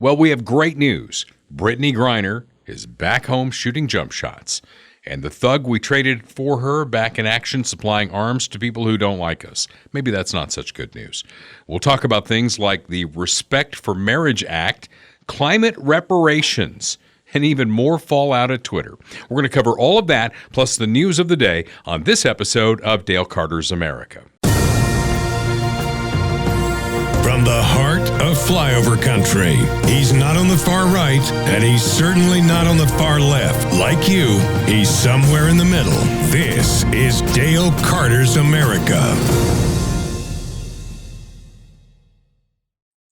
Well, we have great news. Brittany Griner is back home shooting jump shots. And the thug we traded for her back in action supplying arms to people who don't like us. Maybe that's not such good news. We'll talk about things like the Respect for Marriage Act, climate reparations, and even more fallout at Twitter. We're going to cover all of that, plus the news of the day on this episode of Dale Carter's America. From the heart of flyover country, he's not on the far right, and he's certainly not on the far left. Like you, he's somewhere in the middle. This is Dale Carter's America.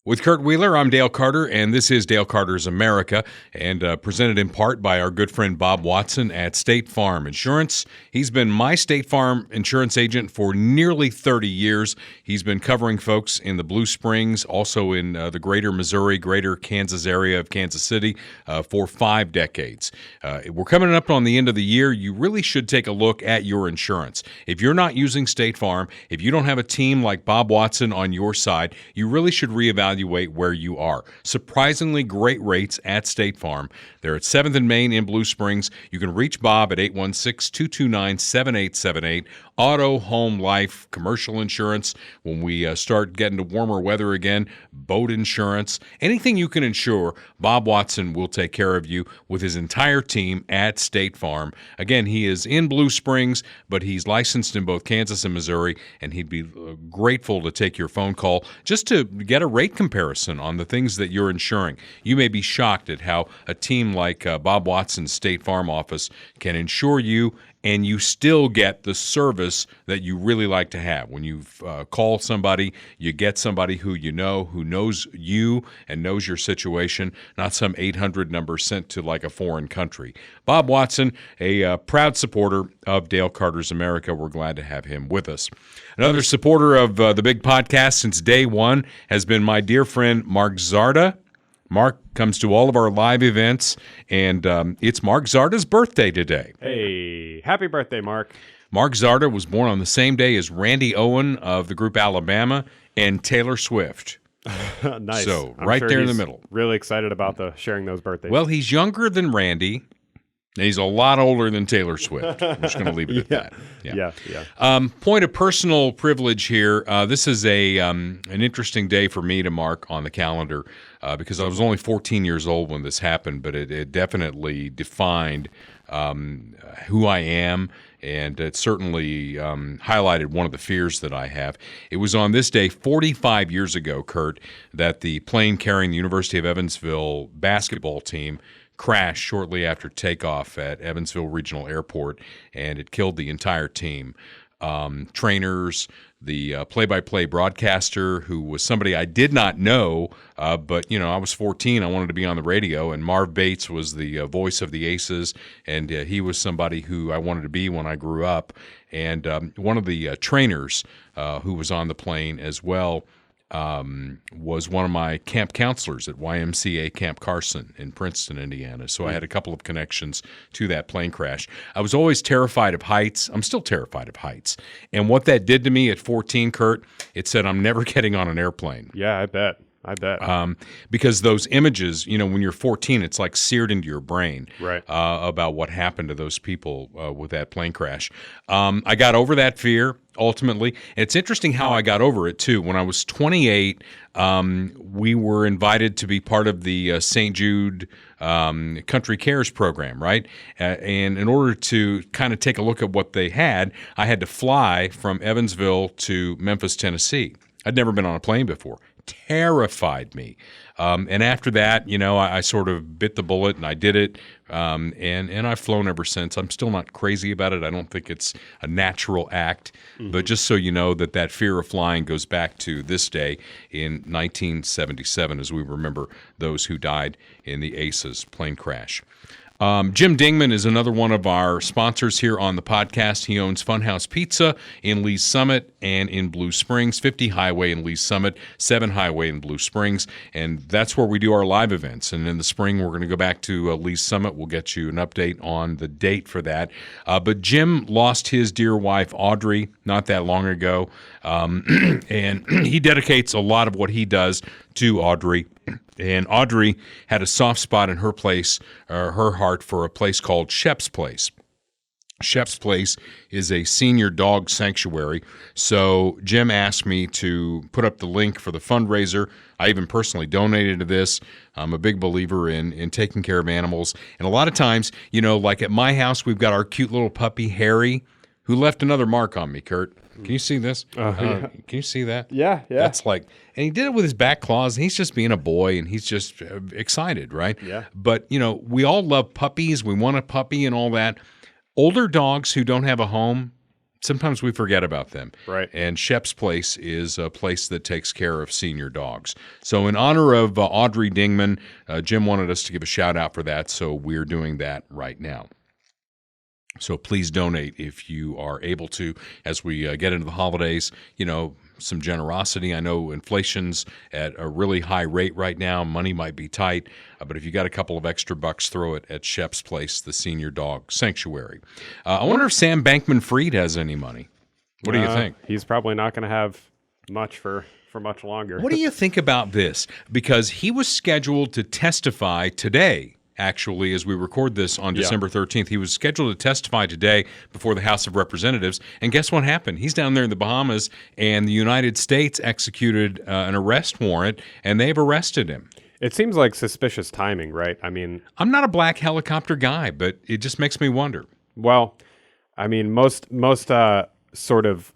With Kurt Wheeler, I'm Dale Carter, and this is Dale Carter's America, and presented in part by our good friend Bob Watson at State Farm Insurance. He's been my State Farm insurance agent for nearly 30 years. He's been covering folks in the Blue Springs, also in the greater Missouri, greater Kansas area of Kansas City for 5 decades. We're coming up on the end of the year. You really should take a look at your insurance. If you're not using State Farm, if you don't have a team like Bob Watson on your side, you really should reevaluate where you are. Surprisingly great rates at State Farm. They're at 7th and Main in Blue Springs. You can reach Bob at 816-229-7878. Auto, home, life, commercial insurance. When we start getting to warmer weather again, boat insurance. Anything you can insure, Bob Watson will take care of you with his entire team at State Farm. Again, he is in Blue Springs, but he's licensed in both Kansas and Missouri, and he'd be grateful to take your phone call just to get a rate comparison on the things that you're insuring. You may be shocked at how a team like Bob Watson's State Farm office can insure you, and you still get the service that you really like to have. When you call somebody, you get somebody who you know, who knows you and knows your situation, not some 800 number sent to like a foreign country. Bob Watson, a proud supporter of Dale Carter's America. We're glad to have him with us. Another supporter of the big podcast since day one has been my dear friend Mark Zarda. Mark comes to all of our live events, and it's Mark Zarda's birthday today. Hey, happy birthday, Mark. Mark Zarda was born on the same day as Randy Owen of the group Alabama and Taylor Swift. Nice. So I'm right sure there in the he's middle. Really excited about sharing those birthdays. Well, he's younger than Randy. And he's a lot older than Taylor Swift. I'm just going to leave it at that. Yeah. Point of personal privilege here. This is an interesting day for me to mark on the calendar because I was only 14 years old when this happened, but it definitely defined who I am, and it certainly highlighted one of the fears that I have. It was on this day 45 years ago, Kurt, that the plane carrying the University of Evansville basketball team crashed shortly after takeoff at Evansville Regional Airport, and it killed the entire team. Trainers, the play-by-play broadcaster, who was somebody I did not know, but, I was 14, I wanted to be on the radio, and Marv Bates was the voice of the Aces, and he was somebody who I wanted to be when I grew up. And one of the trainers who was on the plane as well was one of my camp counselors at YMCA Camp Carson in Princeton, Indiana. So I had a couple of connections to that plane crash. I was always terrified of heights. I'm still terrified of heights. And what that did to me at 14, Kurt, it said I'm never getting on an airplane. Yeah, I bet. Because those images, when you're 14, it's like seared into your brain right. About what happened to those people with that plane crash. I got over that fear, ultimately. And it's interesting how I got over it, too. When I was 28, we were invited to be part of the St. Jude Country Cares program, right? And in order to kind of take a look at what they had, I had to fly from Evansville to Memphis, Tennessee. I'd never been on a plane before. Terrified me. And after that, I sort of bit the bullet and I did it. And I've flown ever since. I'm still not crazy about it. I don't think it's a natural act. Mm-hmm. But just so you know that fear of flying goes back to this day in 1977 as we remember those who died in the Aces plane crash. Jim Dingman is another one of our sponsors here on the podcast. He owns Funhouse Pizza in Lee's Summit and in Blue Springs, 50 Highway in Lee's Summit, 7 Highway in Blue Springs, and that's where we do our live events. And in the spring, we're going to go back to Lee's Summit. We'll get you an update on the date for that. But Jim lost his dear wife, Audrey, not that long ago, and he dedicates a lot of what he does to Audrey. And Audrey had a soft spot in her her heart for a place called Shep's Place. Shep's Place is a senior dog sanctuary. So Jim asked me to put up the link for the fundraiser. I even personally donated to this. I'm a big believer in taking care of animals. And a lot of times, like at my house, we've got our cute little puppy, Harry, who left another mark on me, Kurt. Can you see this? Yeah. Can you see that? Yeah. That's and he did it with his back claws, and he's just being a boy, and he's just excited, right? Yeah. But, we all love puppies. We want a puppy and all that. Older dogs who don't have a home, sometimes we forget about them. Right. And Shep's Place is a place that takes care of senior dogs. So in honor of Audrey Dingman, Jim wanted us to give a shout out for that, so we're doing that right now. So please donate if you are able to as we get into the holidays. Some generosity. I know inflation's at a really high rate right now. Money might be tight, but if you got a couple of extra bucks, throw it at Shep's Place, the senior dog sanctuary. I wonder if Sam Bankman-Fried has any money. What do you think? He's probably not going to have much for much longer. What do you think about this? Because he was scheduled to testify today. Actually, as we record this on December 13th, he was scheduled to testify today before the House of Representatives. And guess what happened? He's down there in the Bahamas, and the United States executed an arrest warrant, and they've arrested him. It seems like suspicious timing, right? I mean, I'm not a black helicopter guy, but it just makes me wonder. Well, I mean, most sort of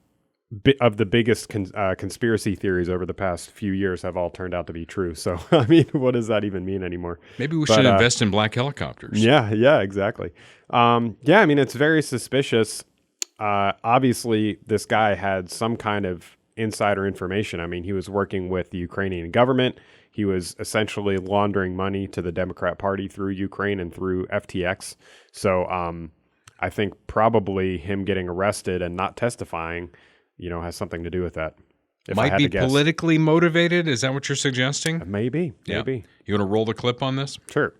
the biggest conspiracy theories over the past few years have all turned out to be true. So, I mean, what does that even mean anymore? Maybe we should invest in black helicopters. Yeah, exactly. I mean, it's very suspicious. Obviously, this guy had some kind of insider information. I mean, he was working with the Ukrainian government. He was essentially laundering money to the Democrat Party through Ukraine and through FTX. So, I think probably him getting arrested and not testifying has something to do with that. Might be politically motivated. Is that what you're suggesting? Maybe. You want to roll the clip on this? Sure.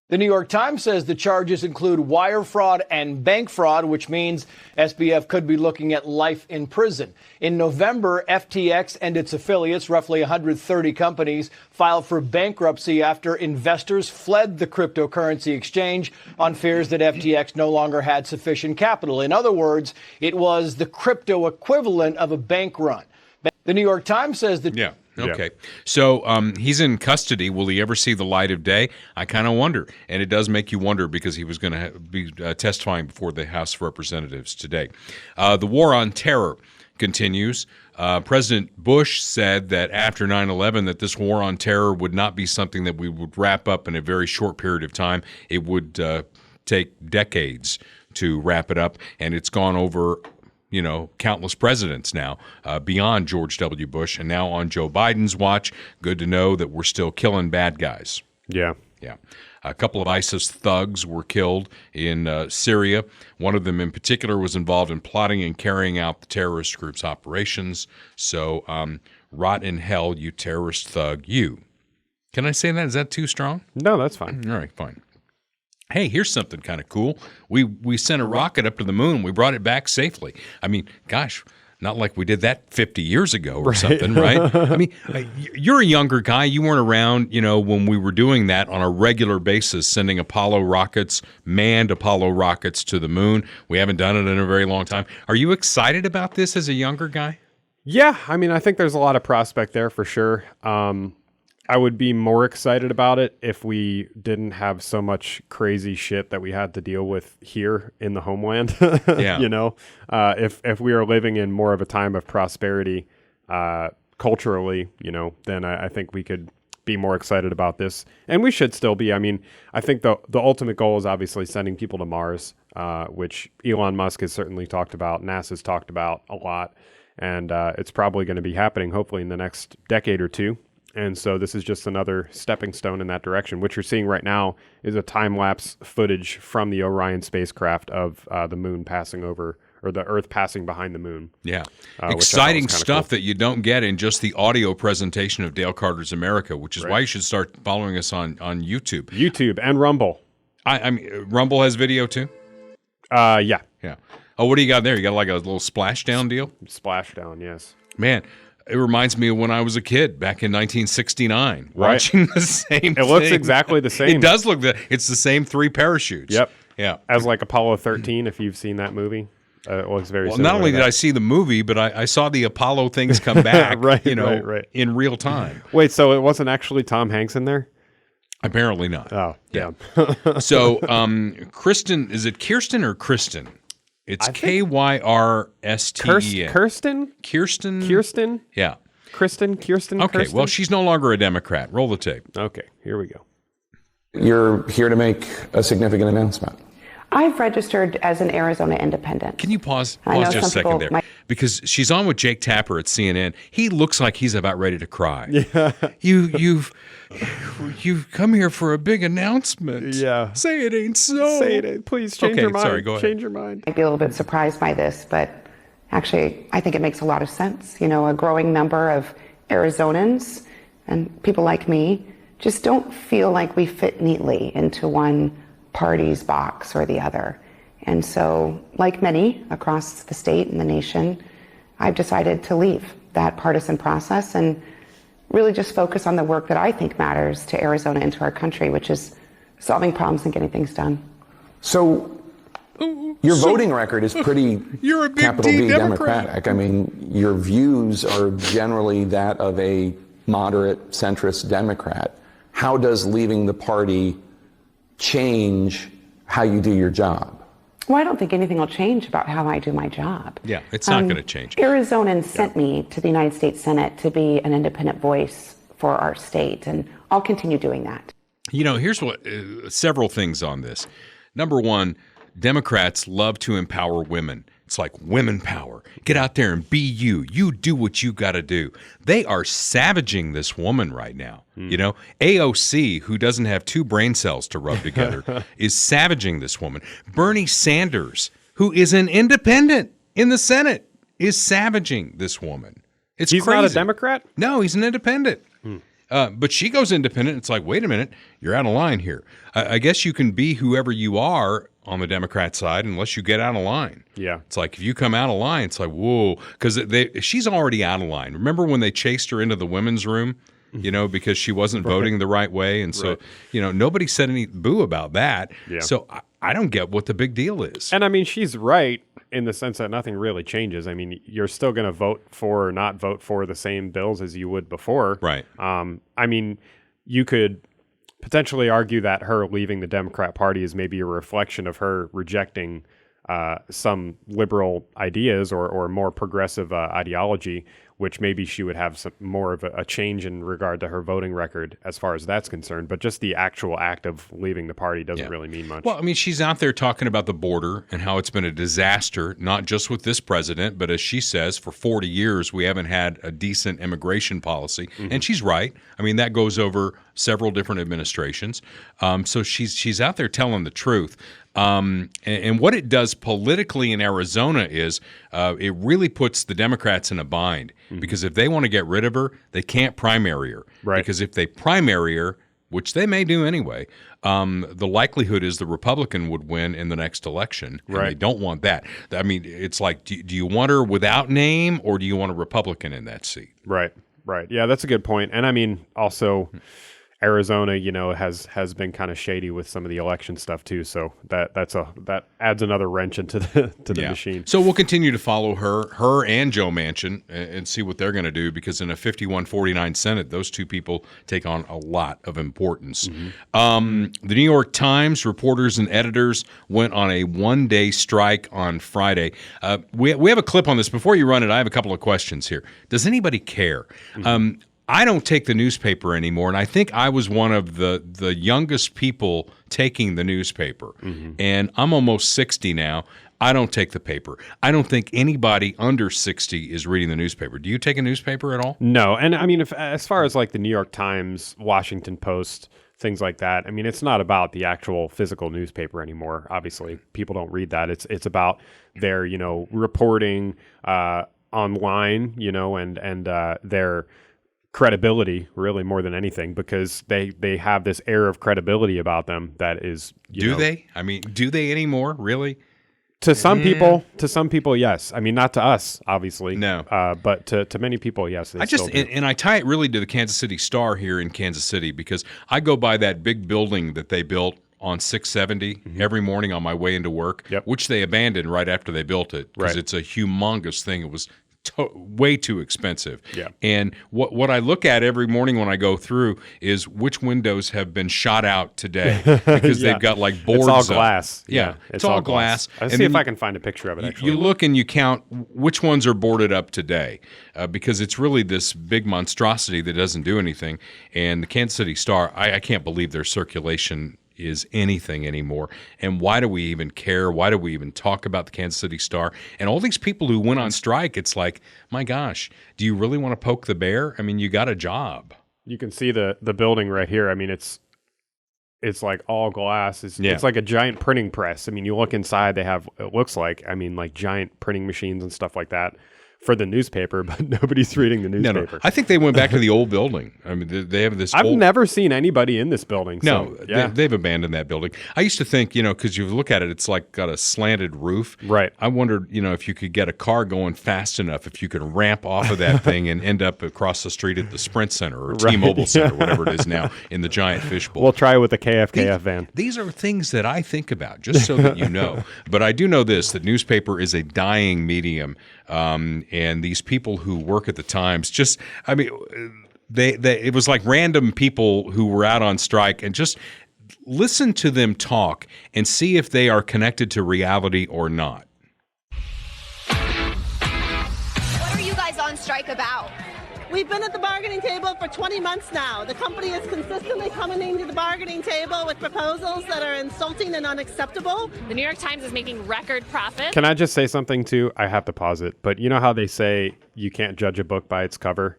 The New York Times says the charges include wire fraud and bank fraud, which means SBF could be looking at life in prison. In November, FTX and its affiliates, roughly 130 companies, filed for bankruptcy after investors fled the cryptocurrency exchange on fears that FTX no longer had sufficient capital. In other words, it was the crypto equivalent of a bank run. The New York Times says that... Yeah. Okay. So he's in custody. Will he ever see the light of day? I kind of wonder. And it does make you wonder because he was going to be testifying before the House of Representatives today. The war on terror continues. President Bush said that after 9/11 that this war on terror would not be something that we would wrap up in a very short period of time. It would take decades to wrap it up. And it's gone over countless presidents now, beyond George W. Bush, and now on Joe Biden's watch. Good to know that we're still killing bad guys. Yeah. A couple of ISIS thugs were killed in Syria. One of them in particular was involved in plotting and carrying out the terrorist group's operations. So, rot in hell, you terrorist thug, you. Can I say that? Is that too strong? No, that's fine. All right, fine. Hey, here's something kind of cool. We sent a rocket up to the moon. We brought it back safely. I mean, gosh, not like we did that 50 years ago or something, right? I mean, you're a younger guy. You weren't around, when we were doing that on a regular basis, sending manned Apollo rockets to the moon. We haven't done it in a very long time. Are you excited about this as a younger guy? Yeah, I mean, I think there's a lot of prospect there for sure. I would be more excited about it if we didn't have so much crazy shit that we had to deal with here in the homeland. Yeah. If we are living in more of a time of prosperity culturally, then I think we could be more excited about this. And we should still be. I mean, I think the ultimate goal is obviously sending people to Mars, which Elon Musk has certainly talked about, NASA's talked about a lot. And it's probably going to be happening hopefully in the next decade or two. And so this is just another stepping stone in that direction. What you're seeing right now is a time-lapse footage from the Orion spacecraft of the moon passing over, or the Earth passing behind the moon. Yeah. Exciting stuff that you don't get in just the audio presentation of Dale Carter's America, which is why you should start following us on YouTube. YouTube and Rumble. I mean, Rumble has video too? Yeah. Yeah. Oh, what do you got there? You got like a little splashdown deal? Splashdown, yes. Man, It reminds me of when I was a kid back in 1969, Right. watching the same thing. It looks exactly the same. It does look it's the same 3 parachutes. Yep. Yeah. As like Apollo 13, if you've seen that movie. It looks very Well, similar. not only to did that. I see the movie, but I saw the Apollo things come back, Right, right. in real time. Wait, so it wasn't actually Tom Hanks in there? Apparently not. Oh, Yeah. yeah. So, Kristen, is it Kirsten or Kristen? It's Kyrsten. Kirsten? Kirsten? Kirsten? Yeah. Kirsten? Okay, Kirsten? well, she's no longer a Democrat. Roll the tape. Okay, here we go. You're here to make a significant announcement. I've registered as an Arizona independent. Can you pause I know just a some second people there? might- Because she's on with Jake Tapper at CNN. He looks like he's about ready to cry. Yeah. You've come here for a big announcement. Yeah. Say it ain't so. Say it. Please change Okay, your mind. sorry, go ahead. Change your mind. Might be a little bit surprised by this, but actually, I think it makes a lot of sense. You know, a growing number of Arizonans and people like me just don't feel like we fit neatly into one party's box or the other. And so, like many across the state and the nation, I've decided to leave that partisan process and really just focus on the work that I think matters to Arizona and to our country, which is solving problems and getting things done. So, your voting record is pretty You're a big capital D D Democrat. Democratic. I mean, your views are generally that of a moderate centrist Democrat. How does leaving the party change how you do your job? Well, I don't think anything will change about how I do my job. Yeah, it's not going to change. Arizonans sent me to the United States Senate to be an independent voice for our state, and I'll continue doing that. You know, here's what several things on this. Number one, Democrats love to empower women. It's like women power. Get out there and be you. You do what you got to do. They are savaging this woman right now. You know, AOC, who doesn't have 2 brain cells to rub together, is savaging this woman. Bernie Sanders, who is an independent in the Senate, is savaging this woman. It's He's crazy. not a Democrat? No, he's an independent. But she goes independent. It's like, wait a minute, you're out of line here. I guess you can be whoever you are on the Democrat side unless you get out of line. Yeah. It's like if you come out of line, it's like, whoa, because she's already out of line. Remember when they chased her into the women's room, you know, because she wasn't voting the right way? And so, you know, nobody said any boo about that. Yeah. So I don't get what the big deal is. And I mean, she's right in the sense that nothing really changes. I mean, you're still going to vote for or not vote for the same bills as you would before. Right. I mean, you could potentially argue that her leaving the Democrat Party is maybe a reflection of her rejecting some liberal ideas or more progressive ideology, which maybe she would have some more of a change in regard to her voting record as far as that's concerned. But just the actual act of leaving the party doesn't really mean much. Well, I mean, she's out there talking about the border and how it's been a disaster, not just with this president, but as she says, for 40 years, we haven't had a decent immigration policy. And she's right. I mean, that goes over several different administrations. So she's out there telling the truth. And what it does politically in Arizona is it really puts the Democrats in a bind because if they want to get rid of her, they can't primary her. Right. Because if they primary her, which they may do anyway, the likelihood is the Republican would win in the next election. And Right. they don't want that. I mean, it's like, do you want her without name or do you want a Republican in that seat? Right. Yeah, that's a good point. And I mean, also, Arizona, you know, has been kind of shady with some of the election stuff too. So that adds another wrench into the machine. So we'll continue to follow her and Joe Manchin and see what they're going to do because in a 51-49 Senate, those two people take on a lot of importance. The New York Times reporters and editors went on a one-day strike on Friday. We have a clip on this. Before you run it, I have a couple of questions here. Does anybody care? I don't take the newspaper anymore, and I think I was one of the youngest people taking the newspaper. And I'm almost 60 now. I don't take the paper. I don't think anybody under 60 is reading the newspaper. Do you take a newspaper at all? No, and I mean, as far as like the New York Times, Washington Post, things like that, I mean, it's not about the actual physical newspaper anymore. Obviously, people don't read that. It's about their, reporting online, and their credibility really more than anything because they have this air of credibility about them that is Do they? I mean, do they anymore? Really? To some people, yes. I mean, not to us, obviously. No. But to many people, yes. They still do. And I tie it really to the Kansas City Star here in Kansas City, because I go by that big building that they built on 670 every morning on my way into work, which they abandoned right after they built it, because it's a humongous thing. It was way too expensive. Yeah. And what I look at every morning when I go through is which windows have been shot out today, because they've got like boards. It's all up. glass. Yeah, it's all glass. I'll And see then if I can find a picture of it, actually. You look and you count which ones are boarded up today, because it's really this big monstrosity that doesn't do anything. And the Kansas City Star, I can't believe their circulation is anything anymore. And why do we even care? Why do we even talk about the Kansas City Star? And all these people who went on strike, it's like, my gosh, do you really want to poke the bear? I mean, you got a job. You can see the building right here. I mean, it's like all glass. It's like a giant printing press. I mean, you look inside, they have, it looks like, I mean, like giant printing machines and stuff like that for the newspaper, but nobody's reading the newspaper. No. I think they went back to the old building. I mean, they have this I've never seen anybody in this building. No, so, yeah. they've abandoned that building. I used to think, because you look at it, it's like got a slanted roof. Right. I wondered, if you could get a car going fast enough, if you could ramp off of that thing and end up across the street at the Sprint Center or T-Mobile Center, whatever it is now, in the giant fishbowl. We'll try with the KFKF van. These are things that I think about, just so that you know. But I do know this, that newspaper is a dying medium, and these people who work at the Times, it was like random people who were out on strike, and just listen to them talk and see if they are connected to reality or not. What are you guys on strike about? We've been at the bargaining table for 20 months now. The company is consistently coming into the bargaining table with proposals that are insulting and unacceptable. The New York Times is making record profits. Can I just say something too? I have to pause it. But you know how they say you can't judge a book by its cover?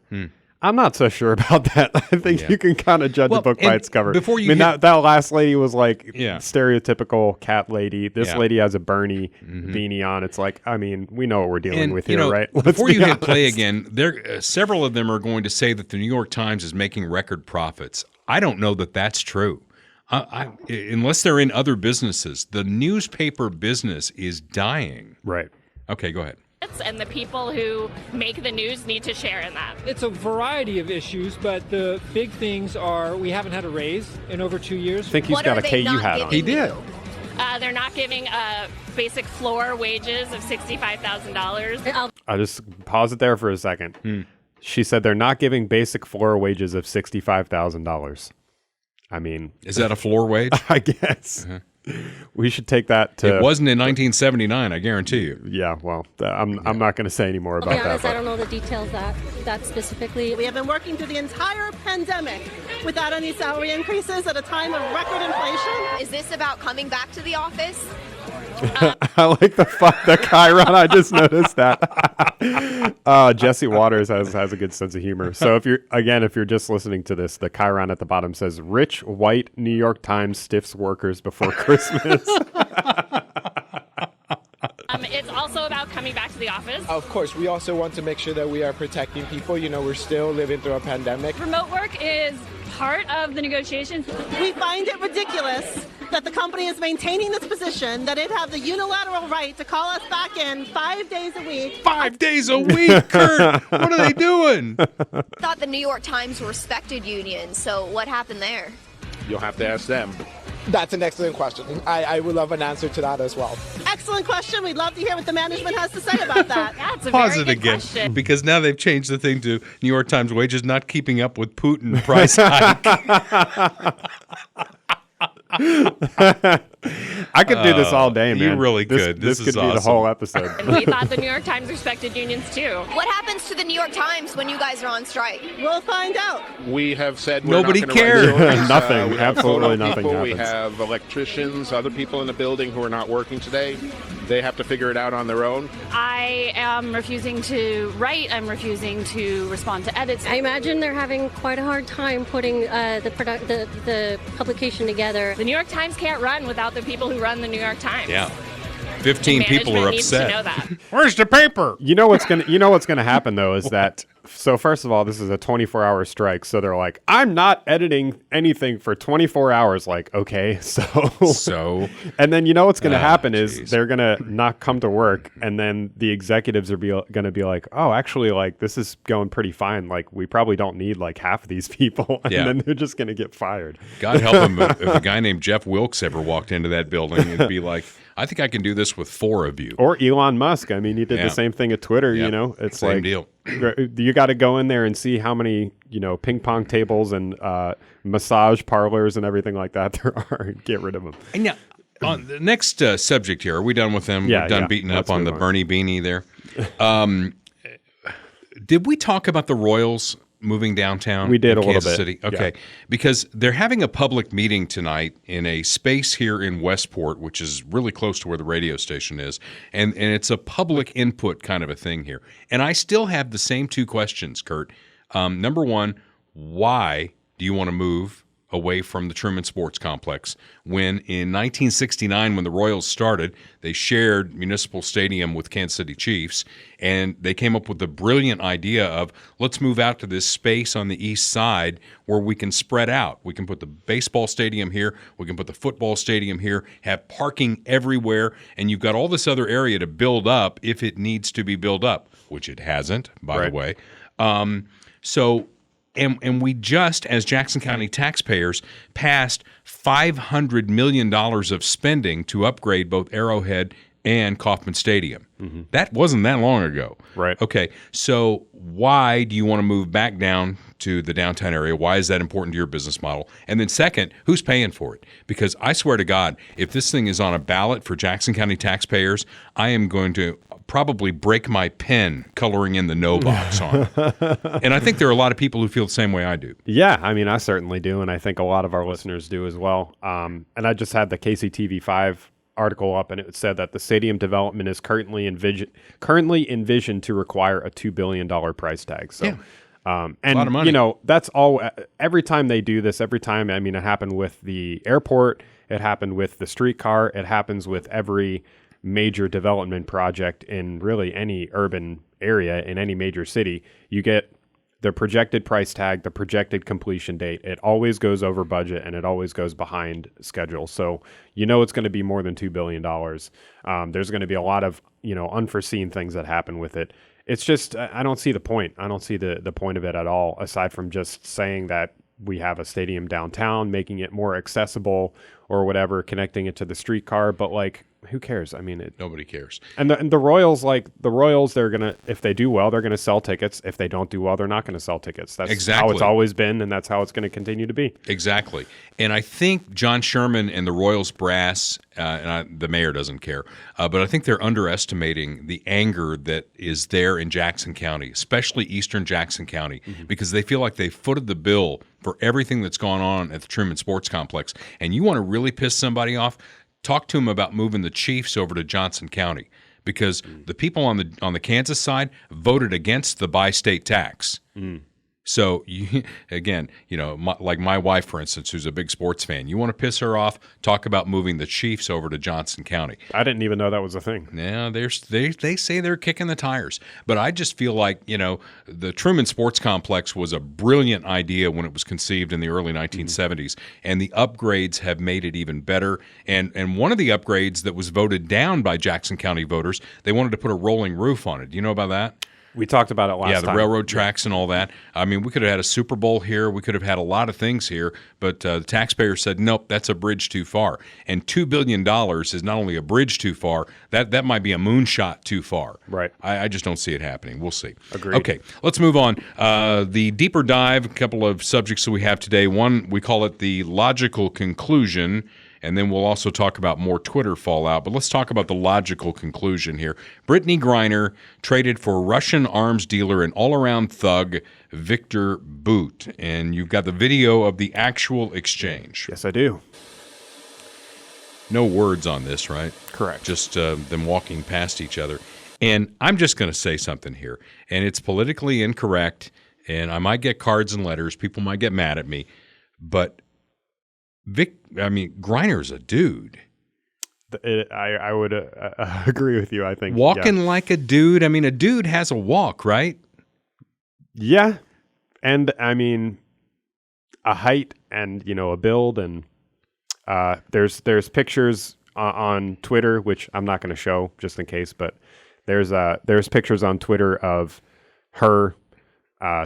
I'm not so sure about that. I think you can kind of judge a book by its cover. Before you that last lady was like stereotypical cat lady. This lady has a Bernie beanie on. It's like, I mean, we know what we're dealing with here, right? Before you hit play again, several of them are going to say that the New York Times is making record profits. I don't know that that's true. Unless they're in other businesses, the newspaper business is dying. Right. Okay, go ahead. And the people who make the news need to share in that. It's a variety of issues, but the big things are we haven't had a raise in over 2 years. I think he's got a KU hat on. He did. They're not giving basic floor wages of $65,000. I'll just pause it there for a second. She said they're not giving basic floor wages of $65,000. I mean... Is that a floor wage? I guess. We should take that to... It wasn't in 1979, I guarantee you. Yeah, well, I'm not going to say any more about that. I don't know the details that specifically. We have been working through the entire pandemic without any salary increases at a time of record inflation. Is this about coming back to the office? I like the Chiron. I just noticed that. Jesse Waters has a good sense of humor. So if you're just listening to this, the Chiron at the bottom says, "Rich white New York Times stiffs workers before Christmas." It's also about coming back to the office. Of course, we also want to make sure that we are protecting people. We're still living through a pandemic. Remote work is part of the negotiations. We find it ridiculous that the company is maintaining this position, that it have the unilateral right to call us back in 5 days a week. 5 days a week, Kurt! What are they doing? I thought the New York Times respected unions, so what happened there? You'll have to ask them. That's an excellent question. I would love an answer to that as well. Excellent question. We'd love to hear what the management has to say about that. That's a Pause very it good again, question. because now they've changed the thing to New York Times wages not keeping up with Putin price hike. I could do this all day, man. You really could. This This could is be the awesome. whole episode. And we thought the New York Times respected unions too. What happens to the New York Times when you guys are on strike? We'll find out. We have said Nobody we're not gonna cares. write stories. Nothing. We have Absolutely photo nothing people, We happens. have electricians, other people in the building who are not working today. They have to figure it out on their own. I am refusing to write. I'm refusing to respond to edits. I imagine they're having quite a hard time putting the publication together. The New York Times can't run without the people who run the New York Times. Yeah. 15 people are Management needs to upset. know that. Where's the paper? You know what's gonna happen though is that So first of all, this is a 24-hour strike. So they're like, I'm not editing anything for 24 hours. Like, okay, So, and then you know what's going to happen is they're going to not come to work, and then the executives are going to be like, oh, actually, like this is going pretty fine. Like we probably don't need like half of these people, and then they're just going to get fired. God help him if a guy named Jeff Wilkes ever walked into that building, it'd be like, I think I can do this with 4 of you. Or Elon Musk. I mean, he did the same thing at Twitter. You know, it's same like deal. You got to go in there and see how many ping pong tables and massage parlors and everything like that there are, and get rid of them. And now, on the next subject here, are we done with them? Yeah, We're done beating up on the Bernie beanie there. Did we talk about the Royals moving downtown? We did a little Kansas bit. City? Okay. Yeah. Because they're having a public meeting tonight in a space here in Westport, which is really close to where the radio station is. And it's a public input kind of a thing here. And I still have the same 2 questions, Kurt. Number one, why do you want to move away from the Truman Sports Complex when in 1969, when the Royals started, they shared Municipal Stadium with Kansas City Chiefs, and they came up with the brilliant idea of let's move out to this space on the east side where we can spread out. We can put the baseball stadium here, we can put the football stadium here, have parking everywhere, and you've got all this other area to build up if it needs to be built up, which it hasn't, by the way. And we just, as Jackson County taxpayers, passed $500 million of spending to upgrade both Arrowhead and Kauffman Stadium. Mm-hmm. That wasn't that long ago. Right. Okay, so why do you want to move back down to the downtown area? Why is that important to your business model? And then second, who's paying for it? Because I swear to God, if this thing is on a ballot for Jackson County taxpayers, I am going to probably break my pen coloring in the no box on it. And I think there are a lot of people who feel the same way I do. Yeah, I mean, I certainly do, and I think a lot of our listeners do as well. And I just had the KCTV5 article up, and it said that the stadium development is currently envisioned to require a $2 billion price tag. So, and a lot of money. That's all. Every time they do this, it happened with the airport, it happened with the streetcar, it happens with every major development project in really any urban area in any major city. You get the projected price tag, the projected completion date. It always goes over budget, and it always goes behind schedule. So it's going to be more than $2 billion. There's going to be a lot of unforeseen things that happen with it. It's just I don't see the point. I don't see the point of it at all, aside from just saying that we have a stadium downtown, making it more accessible or whatever, connecting it to the streetcar. But like, who cares? I mean, nobody cares. And the Royals, they're gonna, if they do well, they're gonna sell tickets. If they don't do well, they're not gonna sell tickets. That's exactly how it's always been, and that's how it's going to continue to be. Exactly. And I think John Sherman and the Royals brass, the mayor doesn't care, but I think they're underestimating the anger that is there in Jackson County, especially eastern Jackson County, because they feel like they footed the bill for everything that's gone on at the Truman Sports Complex. And you want to really piss somebody off? Talk to them about moving the Chiefs over to Johnson County, because the people on the Kansas side voted against the bi-state tax. So, like my wife, for instance, who's a big sports fan, you want to piss her off, talk about moving the Chiefs over to Johnson County. I didn't even know that was a thing. Yeah, they say they're kicking the tires. But I just feel like, the Truman Sports Complex was a brilliant idea when it was conceived in the early 1970s, and the upgrades have made it even better. And one of the upgrades that was voted down by Jackson County voters, they wanted to put a rolling roof on it. Do you know about that? We talked about it last time. Yeah, the railroad tracks and all that. I mean, we could have had a Super Bowl here. We could have had a lot of things here, but the taxpayers said, nope, that's a bridge too far. And $2 billion is not only a bridge too far, that might be a moonshot too far. Right. I just don't see it happening. We'll see. Agreed. Okay, let's move on. The deeper dive, a couple of subjects that we have today. One, we call it the logical conclusion, and then we'll also talk about more Twitter fallout. But let's talk about the logical conclusion here. Brittany Griner traded for Russian arms dealer and all-around thug Victor Bout. And you've got the video of the actual exchange. Yes, I do. No words on this, right? Correct. Just them walking past each other. And I'm just going to say something here. And it's politically incorrect, and I might get cards and letters. People might get mad at me. But Griner's a dude. I would agree with you. I think walking like a dude. I mean, a dude has a walk, right? Yeah. And I mean, a height and, a build, and there's pictures on Twitter, which I'm not going to show just in case, but there's pictures on Twitter of her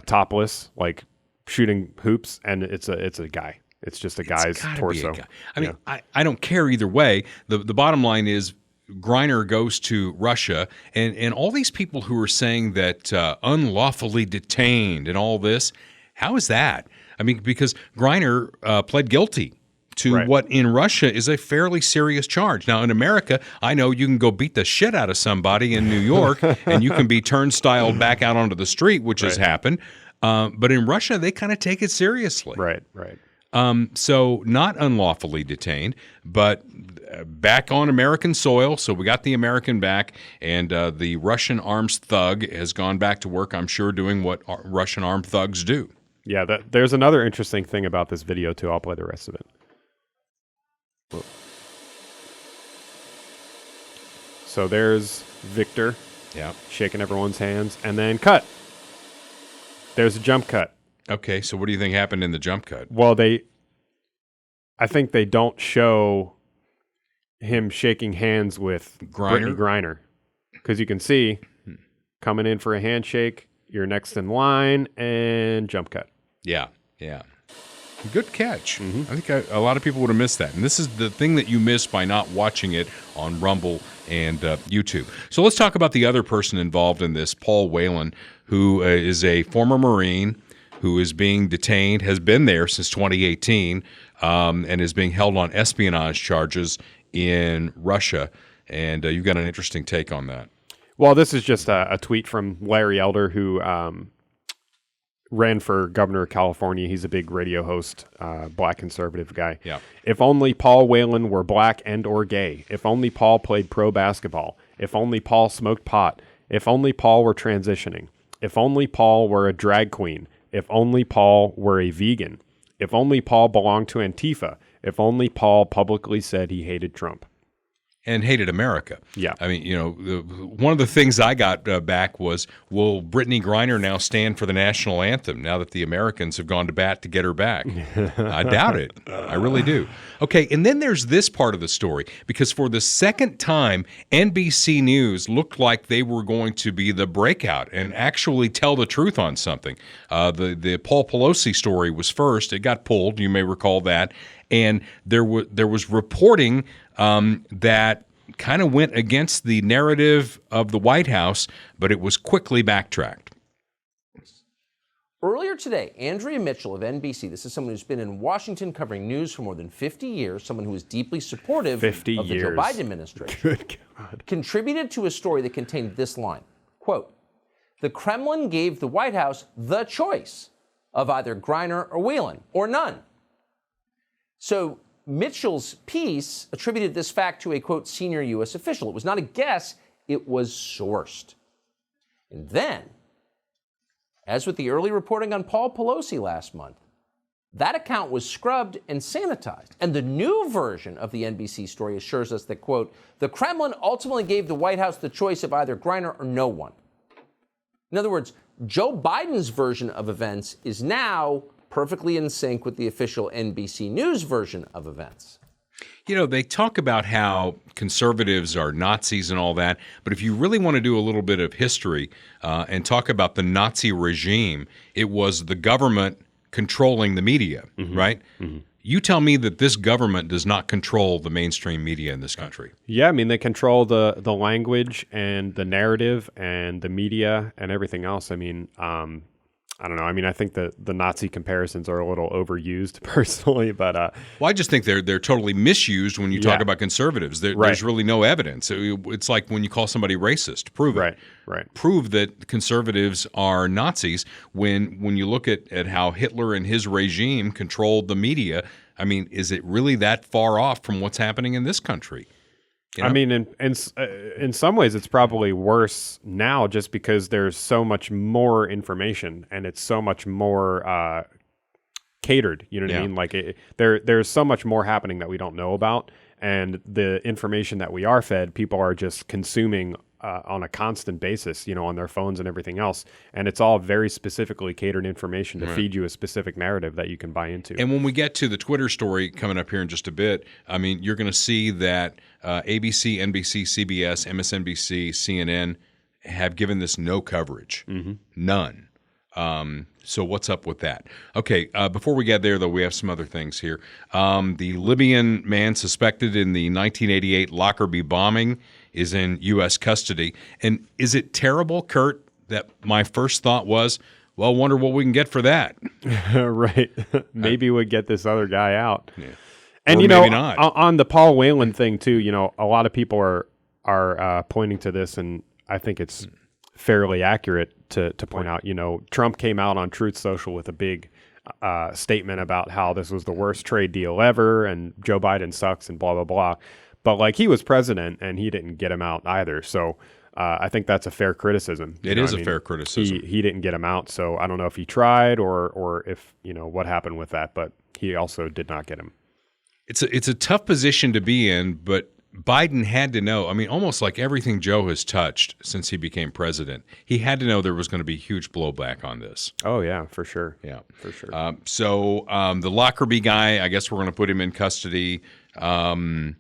topless, like shooting hoops, and it's a guy. It's just a guy's torso. I mean, I don't care either way. The bottom line is Griner goes to Russia, and all these people who are saying that unlawfully detained and all this, how is that? I mean, because Griner pled guilty to what in Russia is a fairly serious charge. Now, in America, I know you can go beat the shit out of somebody in New York, and you can be turnstiled back out onto the street, which has happened. But in Russia, they kind of take it seriously. Right. So not unlawfully detained, but back on American soil. So we got the American back, and the Russian arms thug has gone back to work, I'm sure, doing what Russian armed thugs do. Yeah, there's another interesting thing about this video, too. I'll play the rest of it. So there's Victor shaking everyone's hands, and then cut. There's a jump cut. Okay, so what do you think happened in the jump cut? Well, I think they don't show him shaking hands with Brittany Griner, because you can see coming in for a handshake, you're next in line, and jump cut. Yeah. Good catch. I think a lot of people would have missed that. And this is the thing that you miss by not watching it on Rumble and YouTube. So let's talk about the other person involved in this, Paul Whelan, who is a former Marine who is being detained, has been there since 2018, and is being held on espionage charges in Russia. And you've got an interesting take on that. Well, this is just a tweet from Larry Elder, who ran for governor of California. He's a big radio host, black conservative guy. Yeah. If only Paul Whelan were black and or gay. If only Paul played pro basketball. If only Paul smoked pot. If only Paul were transitioning. If only Paul were a drag queen. If only Paul were a vegan. If only Paul belonged to Antifa. If only Paul publicly said he hated Trump. And hated America. Yeah. I mean, one of the things I got back was, will Brittany Griner now stand for the national anthem now that the Americans have gone to bat to get her back? I doubt it. I really do. Okay, and then there's this part of the story, because for the second time, NBC News looked like they were going to be the breakout and actually tell the truth on something. The Paul Pelosi story was first. It got pulled. You may recall that. And there was reporting that kind of went against the narrative of the White House, but it was quickly backtracked. Earlier today, Andrea Mitchell of NBC, this is someone who's been in Washington covering news for more than 50 years, someone who is deeply supportive of the Joe Biden administration, Good God. contributed to a story that contained this line, quote, "The Kremlin gave the White House the choice of either Griner or Whelan, or none." So Mitchell's piece attributed this fact to a, quote, senior U.S. official. It was not a guess, it was sourced. And then, as with the early reporting on Paul Pelosi last month, that account was scrubbed and sanitized. And the new version of the NBC story assures us that, quote, "The Kremlin ultimately gave the White House the choice of either Griner or no one." In other words, Joe Biden's version of events is now perfectly in sync with the official NBC News version of events. They talk about how conservatives are Nazis and all that, but if you really want to do a little bit of history and talk about the Nazi regime, it was the government controlling the media, right? You tell me that this government does not control the mainstream media in this country. Yeah, I mean, they control the language and the narrative and the media and everything else. I mean, I don't know. I mean, I think the Nazi comparisons are a little overused personally, but well, I just think they're totally misused when you talk about conservatives. There's really no evidence. It's like when you call somebody racist. Prove it. Right. Prove that conservatives are Nazis when you look at how Hitler and his regime controlled the media. I mean, is it really that far off from what's happening in this country? I mean, in some ways, it's probably worse now just because there's so much more information and it's so much more catered. You know what I mean? Like there's so much more happening that we don't know about, and the information that we are fed, people are just consuming on a constant basis, on their phones and everything else. And it's all very specifically catered information to feed you a specific narrative that you can buy into. And when we get to the Twitter story coming up here in just a bit, I mean, you're going to see that ABC, NBC, CBS, MSNBC, CNN have given this no coverage. None. So what's up with that? Okay, before we get there, though, we have some other things here. The Libyan man suspected in the 1988 Lockerbie bombing is in U.S. custody. And is it terrible, Kurt, that my first thought was, well, wonder what we can get for that? Right. Maybe we'd get this other guy out. Yeah. And, or maybe not. On the Paul Whelan thing, too, a lot of people are pointing to this, and I think it's fairly accurate to point out, Trump came out on Truth Social with a big statement about how this was the worst trade deal ever and Joe Biden sucks and blah, blah, blah. But he was president and he didn't get him out either. So I think that's a fair criticism. It is a fair criticism. He didn't get him out. So I don't know if he tried or if, what happened with that, but he also did not get him. It's a tough position to be in, but Biden had to know. I mean, almost like everything Joe has touched since he became president, he had to know there was going to be huge blowback on this. Oh, yeah, for sure. Yeah, for sure. So the Lockerbie guy, I guess we're going to put him in custody, and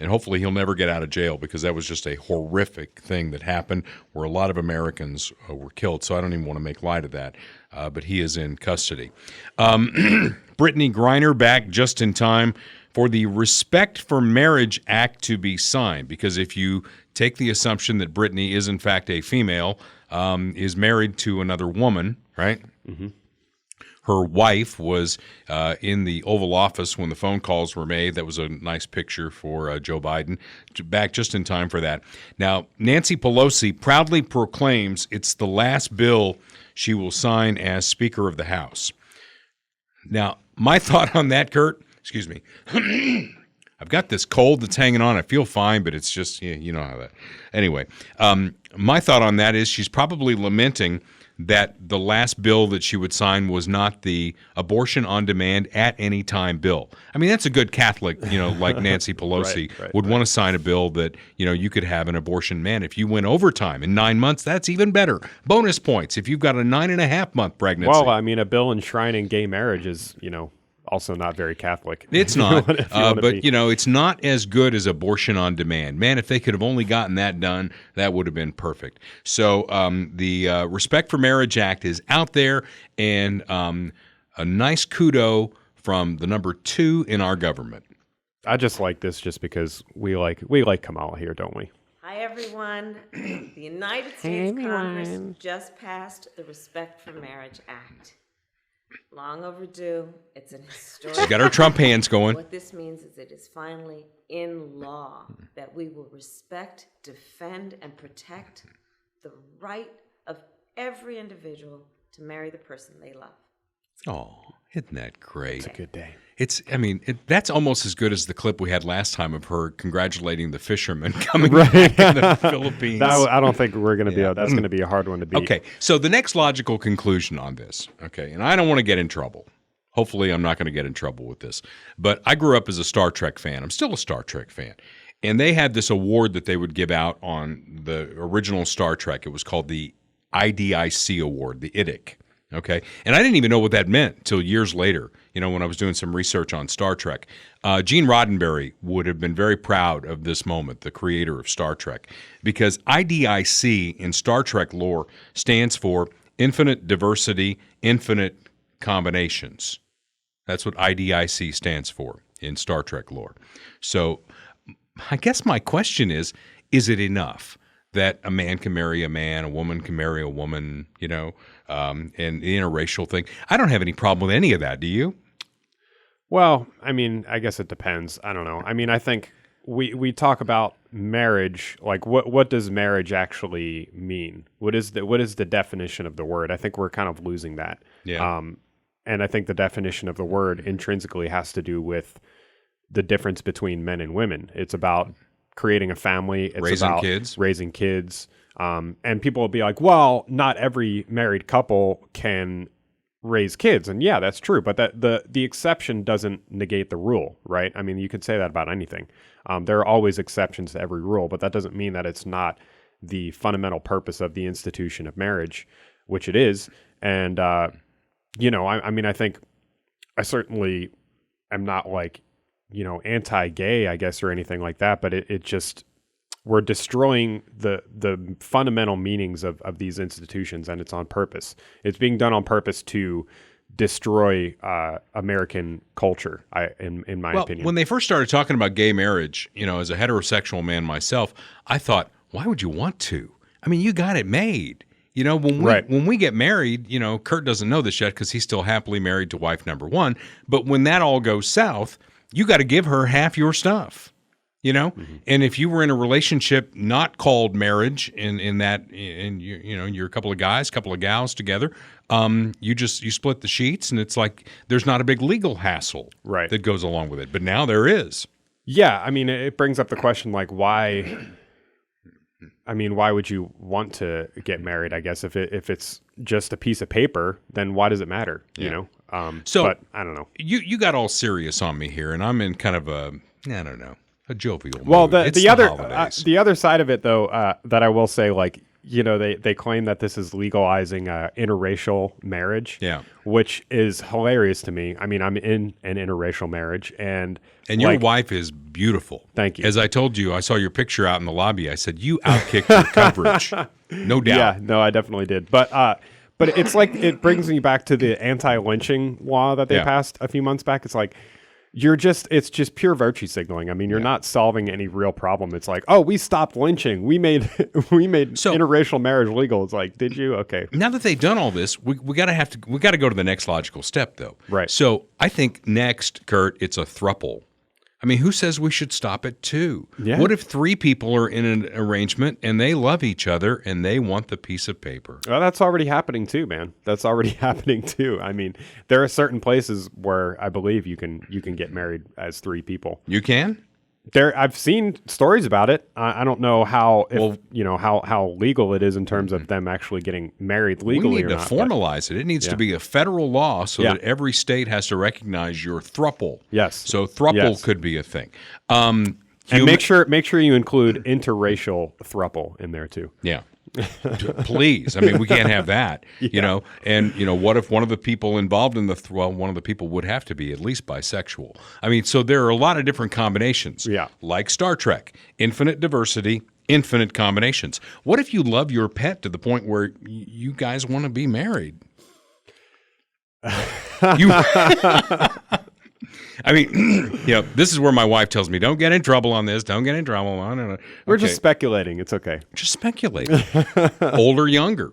hopefully he'll never get out of jail because that was just a horrific thing that happened where a lot of Americans were killed. So I don't even want to make light of that, but he is in custody. Brittany Griner back just in time for the Respect for Marriage Act to be signed, because if you take the assumption that Brittany is in fact a female, is married to another woman, right? Mm-hmm. Her wife was in the Oval Office when the phone calls were made. That was a nice picture for Joe Biden, back just in time for that. Now, Nancy Pelosi proudly proclaims it's the last bill she will sign as Speaker of the House. Now, my thought on that, Kurt, excuse me. I've got this cold that's hanging on. I feel fine, but it's just, you know how that. Anyway, my thought on that is she's probably lamenting that the last bill that she would sign was not the abortion on demand at any time bill. I mean, that's a good Catholic, like Nancy Pelosi would want to sign a bill that, you could have an abortion. Man, if you went overtime in 9 months, that's even better. Bonus points if you've got a 9.5-month pregnancy. Well, I mean, a bill enshrining gay marriage is, also not very Catholic. It's not, but it's not as good as abortion on demand. Man, if they could have only gotten that done, that would have been perfect. So the Respect for Marriage Act is out there, and a nice kudo from the number 2 in our government. I just like this just because we like Kamala here, don't we? Hi, everyone. The United States Congress just passed the Respect for Marriage Act. Long overdue. It's an historic. She's got her Trump hands going. What this means is it is finally in law that we will respect, defend, and protect the right of every individual to marry the person they love. Oh, isn't that great? It's a good day. That's almost as good as the clip we had last time of her congratulating the fishermen coming back in the Philippines. I don't think we're going to be. That's going to be a hard one to beat. Okay, so the next logical conclusion on this. Okay, and I don't want to get in trouble. Hopefully, I'm not going to get in trouble with this. But I grew up as a Star Trek fan. I'm still a Star Trek fan. And they had this award that they would give out on the original Star Trek. It was called the IDIC Award, the IDIC. Okay, and I didn't even know what that meant until years later, when I was doing some research on Star Trek. Gene Roddenberry would have been very proud of this moment, the creator of Star Trek, because IDIC in Star Trek lore stands for Infinite Diversity, Infinite Combinations. That's what IDIC stands for in Star Trek lore. So I guess my question is it enough that a man can marry a man, a woman can marry a woman, and the interracial thing? I don't have any problem with any of that. Do you? Well, I guess it depends. I don't know. I think we talk about marriage, like what does marriage actually mean? What is the definition of the word? I think we're kind of losing that. Yeah. And I think the definition of the word intrinsically has to do with the difference between men and women. It's about creating a family. It's about raising kids. And people will be like, well, not every married couple can raise kids. And yeah, that's true. But the exception doesn't negate the rule, right? You could say that about anything. There are always exceptions to every rule, but that doesn't mean that it's not the fundamental purpose of the institution of marriage, which it is. And, you know, I mean, I think I certainly am not like, you know, anti-gay, I guess, or anything like that, but it just, we're destroying the fundamental meanings of these institutions, and it's on purpose. It's being done on purpose to destroy American culture, in my opinion. When they first started talking about gay marriage, you know, as a heterosexual man myself, I thought, why would you want to? I mean, you got it made. You know, when we get married, you know, Kurt doesn't know this yet because he's still happily married to wife number one. But when that all goes south, you got to give her half your stuff. You know, and if you were in a relationship not called marriage, in that you know, you're a couple of guys, couple of gals together, you split the sheets, and it's like there's not a big legal hassle that goes along with it. But now there is. Yeah, I mean, it brings up the question, like, why? I mean, why would you want to get married? I guess if it's just a piece of paper, then why does it matter? You know. But I don't know. You got all serious on me here, and I'm in kind of a a jovial mood. Well, It's the other side of it, though, that I will say, like, you know, they claim that this is legalizing interracial marriage, which is hilarious to me. I mean, I'm in an interracial marriage, and your wife is beautiful. Thank you. As I told you, I saw your picture out in the lobby. I said, you outkicked your coverage. No doubt. Yeah, no, I definitely did. But it's like, it brings me back to the anti-lynching law that they passed a few months back. It's like, it's just pure virtue signaling. I mean, you're not solving any real problem. It's like, oh, we stopped lynching. We made interracial marriage legal. It's like, did you? Okay. Now that they've done all this, we got to go to the next logical step, though. Right. So I think next, Kurt, it's a throuple. I mean, who says we should stop at 2? Yeah. What if 3 people are in an arrangement and they love each other and they want the piece of paper? Well, that's already happening too, man. That's already happening too. I mean, there are certain places where I believe you can get married as 3 people. You can? I've seen stories about it. I don't know how legal it is in terms of them actually getting married legally. We need to formalize it. It needs to be a federal law so that every state has to recognize your throuple. Yes. So throuple could be a thing. And make sure you include interracial throuple in there too. Yeah. Please. I mean, we can't have that, you know. And, you know, what if one of the people involved in one of the people would have to be at least bisexual? I mean, so there are a lot of different combinations. Yeah. Like Star Trek, infinite diversity, infinite combinations. What if you love your pet to the point where you guys want to be married? I mean, you know, this is where my wife tells me, don't get in trouble on this. Don't get in trouble. Okay. We're just speculating. It's okay. Just speculating. Old or younger.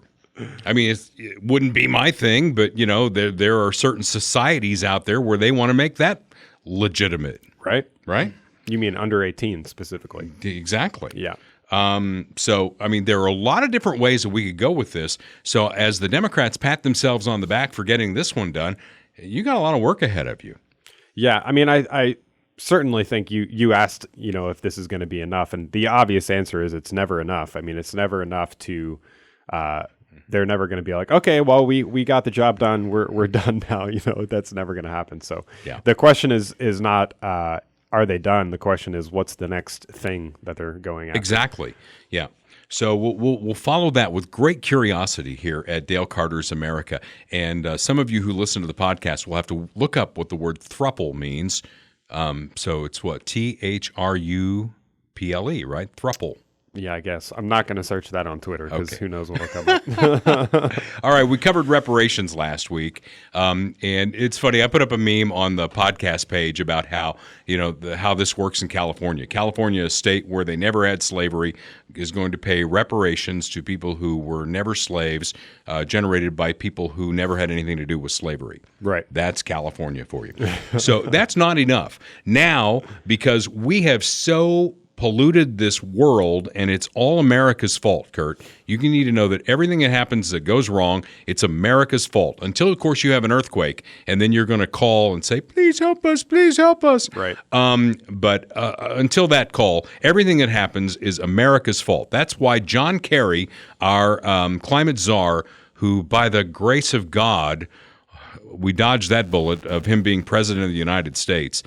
I mean, it wouldn't be my thing, but, you know, there are certain societies out there where they want to make that legitimate. Right? Right? You mean under 18 specifically. Exactly. Yeah. So, I mean, there are a lot of different ways that we could go with this. So as the Democrats pat themselves on the back for getting this one done, you got a lot of work ahead of you. Yeah, I mean, I certainly think you asked, you know, if this is going to be enough, and the obvious answer is it's never enough. I mean, it's never enough to. They're never going to be like, okay, well, we got the job done. We're done now. You know, that's never going to happen. So the question is not are they done? The question is what's the next thing that they're going after? Exactly. Yeah. So we'll follow that with great curiosity here at Dale Carter's America. And some of you who listen to the podcast will have to look up what the word throuple means. So it's what? THRUPLE, right? Throuple. Yeah, I guess. I'm not going to search that on Twitter because who knows what will come up. All right, we covered reparations last week. And it's funny, I put up a meme on the podcast page about how, you know, how this works in California. California, a state where they never had slavery, is going to pay reparations to people who were never slaves, generated by people who never had anything to do with slavery. Right. That's California for you. So that's not enough. Now, because we have so polluted this world, and it's all America's fault, Kurt. You need to know that everything that happens that goes wrong, it's America's fault. Until, of course, you have an earthquake, and then you're going to call and say, please help us, please help us. Right. But until that call, everything that happens is America's fault. That's why John Kerry, our climate czar, who, by the grace of God, we dodged that bullet of him being president of the United States.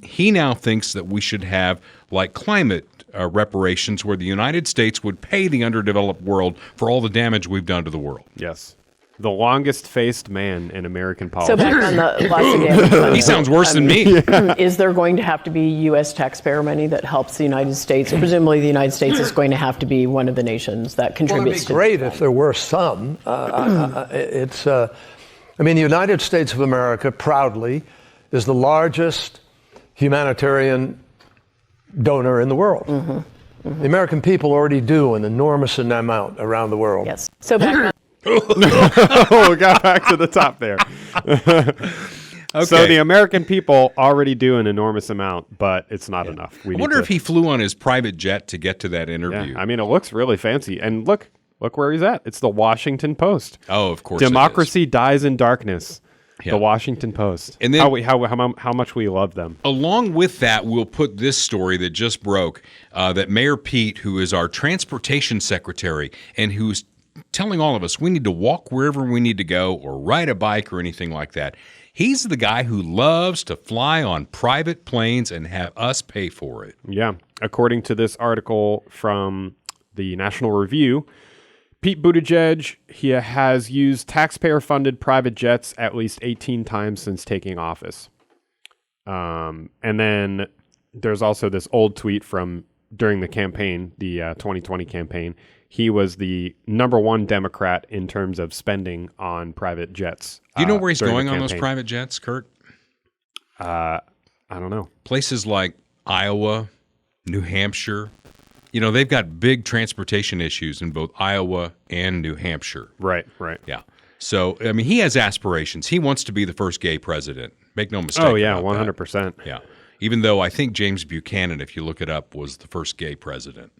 He now thinks that we should have like climate reparations, where the United States would pay the underdeveloped world for all the damage we've done to the world. Yes. The longest-faced man in American politics. So back on the lots of damage. He sounds worse than me. Is there going to have to be U.S. taxpayer money that helps the United States? Presumably the United States is going to have to be one of the nations that contributes to Well, it'd be great if there were some. The United States of America proudly is the largest humanitarian donor in the world. The American people already do an enormous amount around the world. Yes. So back on. We got back to the top there. So the American people already do an enormous amount, but it's not enough. I wonder if he flew on his private jet to get to that interview. Yeah, I mean, it looks really fancy. And look where he's at. It's the Washington Post. Oh, of course. Democracy dies in darkness. Yeah. The Washington Post. And then how much we love them. Along with that, we'll put this story that just broke, that Mayor Pete, who is our transportation secretary and who's telling all of us we need to walk wherever we need to go or ride a bike or anything like that. He's the guy who loves to fly on private planes and have us pay for it. Yeah. According to this article from the National Review, Pete Buttigieg, he has used taxpayer-funded private jets at least 18 times since taking office. And then there's also this old tweet from during the campaign, the 2020 campaign. He was the number one Democrat in terms of spending on private jets. Do you know where he's during going the on those campaign. private jets, Kurt? I don't know. Places like Iowa, New Hampshire. You know, they've got big transportation issues in both Iowa and New Hampshire. Right. Yeah. So, I mean, he has aspirations. He wants to be the first gay president. Make no mistake. Oh, yeah, about 100%. that. Yeah. Even though I think James Buchanan, if you look it up, was the first gay president.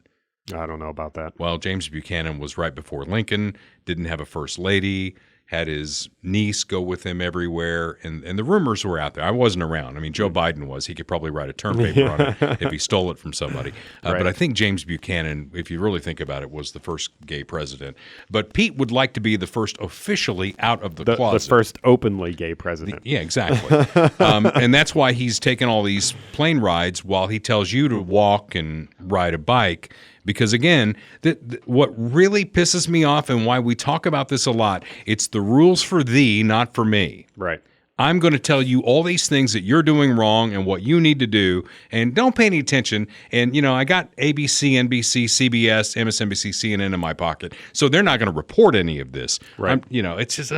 I don't know about that. Well, James Buchanan was right before Lincoln, didn't have a first lady, had his niece go with him everywhere, and the rumors were out there. I wasn't around. I mean, Joe Biden was. He could probably write a term paper on it if he stole it from somebody. Right. But I think James Buchanan, if you really think about it, was the first gay president. But Pete would like to be the first officially out of the closet. The first openly gay president. Yeah, exactly. And that's why he's taken all these plane rides while he tells you to walk and ride a bike. Because, again, what really pisses me off and why we talk about this a lot, it's the rules for thee, not for me. Right. I'm going to tell you all these things that you're doing wrong and what you need to do, and don't pay any attention. And, you know, I got ABC, NBC, CBS, MSNBC, CNN in my pocket, so they're not going to report any of this. Right. It's just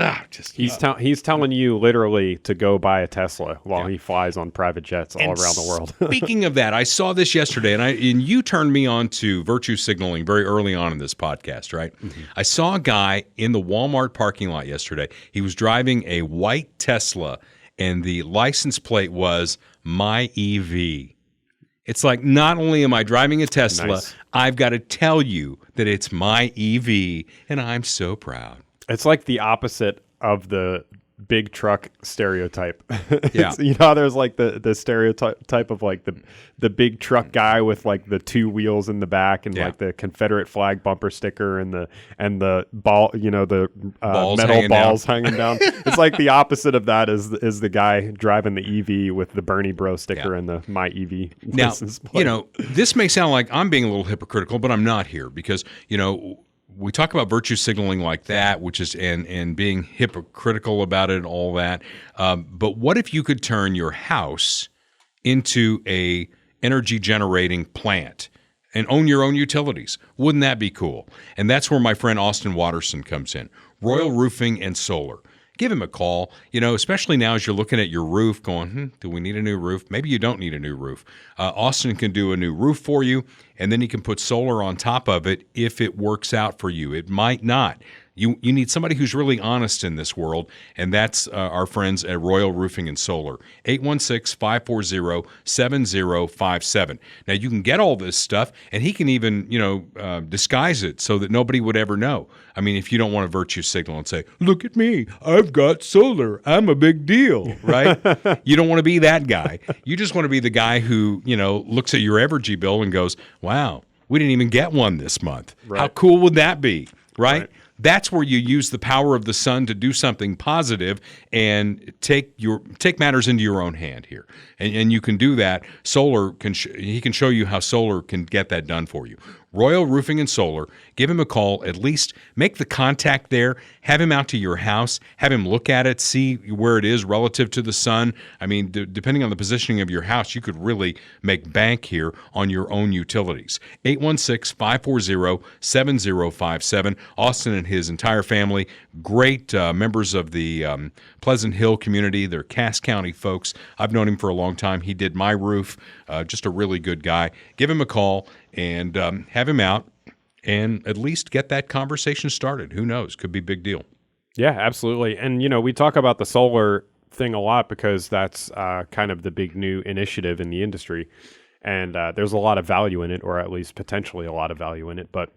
he's telling you literally to go buy a Tesla while he flies on private jets all around the world. Speaking of that, I saw this yesterday, and you turned me on to virtue signaling very early on in this podcast, right? Mm-hmm. I saw a guy in the Walmart parking lot yesterday. He was driving a white Tesla, and the license plate was My EV. It's like, not only am I driving a Tesla, Nice. I've got to tell you that it's My EV, and I'm so proud. It's like the opposite of the big truck stereotype. Yeah. You know how there's like the stereotype of like the big truck guy with like the two wheels in the back and like the Confederate flag bumper sticker and the ball, you know, the metal balls hanging down. It's like the opposite of that is the guy driving the EV with the Bernie Bro sticker and the My EV Now, license plate. you know, this may sound like I'm being a little hypocritical, but I'm not here because, you know, we talk about virtue signaling like that, which is and being hypocritical about it and all that. But what if you could turn your house into a energy generating plant and own your own utilities? Wouldn't that be cool? And that's where my friend Austin Watterson comes in. Royal Roofing and Solar. Give him a call, you know, especially now as you're looking at your roof going, do we need a new roof? Maybe you don't need a new roof. Austin can do a new roof for you, and then he can put solar on top of it if it works out for you. It might not. You need somebody who's really honest in this world, and that's our friends at Royal Roofing and Solar, 816-540-7057. Now, you can get all this stuff, and he can even, you know, disguise it so that nobody would ever know. I mean, if you don't want to virtue signal and say, look at me, I've got solar, I'm a big deal, right? You don't want to be that guy. You just want to be the guy who, you know, looks at your Evergy bill and goes, wow, we didn't even get one this month. Right. How cool would that be, right? That's where you use the power of the sun to do something positive and take matters into your own hand here. And you can do that. Solar he can show you how solar can get that done for you. Royal Roofing and Solar. Give him a call. At least make the contact there. Have him out to your house. Have him look at it, see where it is relative to the sun. I mean, depending on the positioning of your house, you could really make bank here on your own utilities. 816-540-7057. Austin and his entire family, great members of the Pleasant Hill community. They're Cass County folks. I've known him for a long time. He did my roof. Just a really good guy. Give him a call and have him out and at least get that conversation started. Who knows? Could be a big deal. Yeah, absolutely. And, we talk about the solar thing a lot because that's kind of the big new initiative in the industry. And there's a lot of value in it, or at least potentially a lot of value in it. But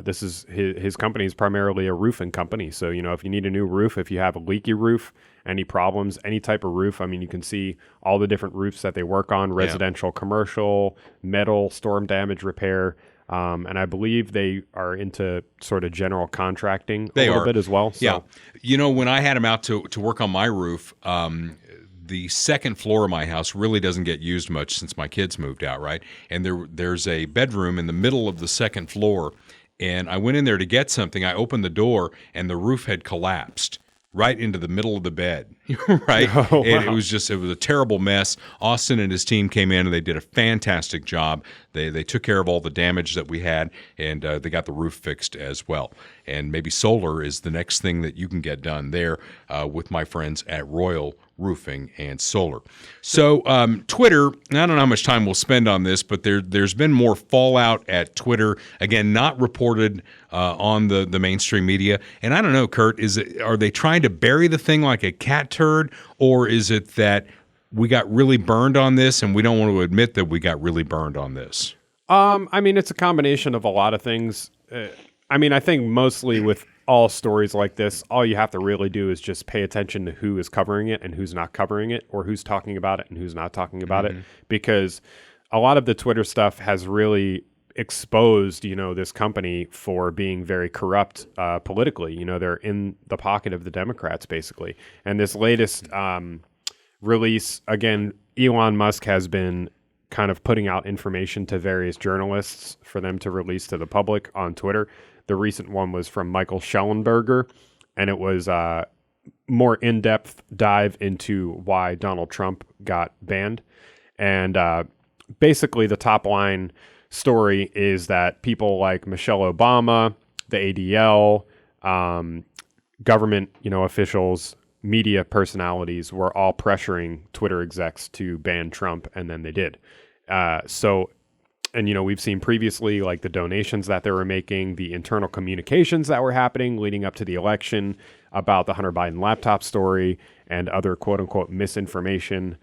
this is his company is primarily a roofing company. So, if you need a new roof, if you have a leaky roof, any problems, any type of roof, I mean, you can see all the different roofs that they work on, residential, commercial, metal, storm damage repair. And I believe they are into sort of general contracting a little bit as well. So. Yeah. When I had them out to work on my roof, the second floor of my house really doesn't get used much since my kids moved out, right? And there's a bedroom in the middle of the second floor. And I went in there to get something. I opened the door, and the roof had collapsed right into the middle of the bed, right? Oh, and wow. it was a terrible mess. Austin and his team came in, and they did a fantastic job. They took care of all the damage that we had, and they got the roof fixed as well. And maybe solar is the next thing that you can get done there with my friends at Royal Roofing and Solar. So Twitter, I don't know how much time we'll spend on this, but there's been more fallout at Twitter. Again, not reported on the mainstream media. And I don't know, Kurt, are they trying to bury the thing like a cat turd, or is it that we got really burned on this and we don't want to admit that we got really burned on this? I mean, it's a combination of a lot of things. I think mostly with all stories like this, all you have to really do is just pay attention to who is covering it and who's not covering it, or who's talking about it and who's not talking about it. Because a lot of the Twitter stuff has really exposed, this company for being very corrupt politically. They're in the pocket of the Democrats, basically. And this latest release, again, Elon Musk has been kind of putting out information to various journalists for them to release to the public on Twitter. The recent one was from Michael Schellenberger, and it was a more in-depth dive into why Donald Trump got banned. And basically the top line story is that people like Michelle Obama, the ADL, government, officials, media personalities were all pressuring Twitter execs to ban Trump, and then they did. And, we've seen previously, like the donations that they were making, the internal communications that were happening leading up to the election about the Hunter Biden laptop story and other quote unquote misinformation,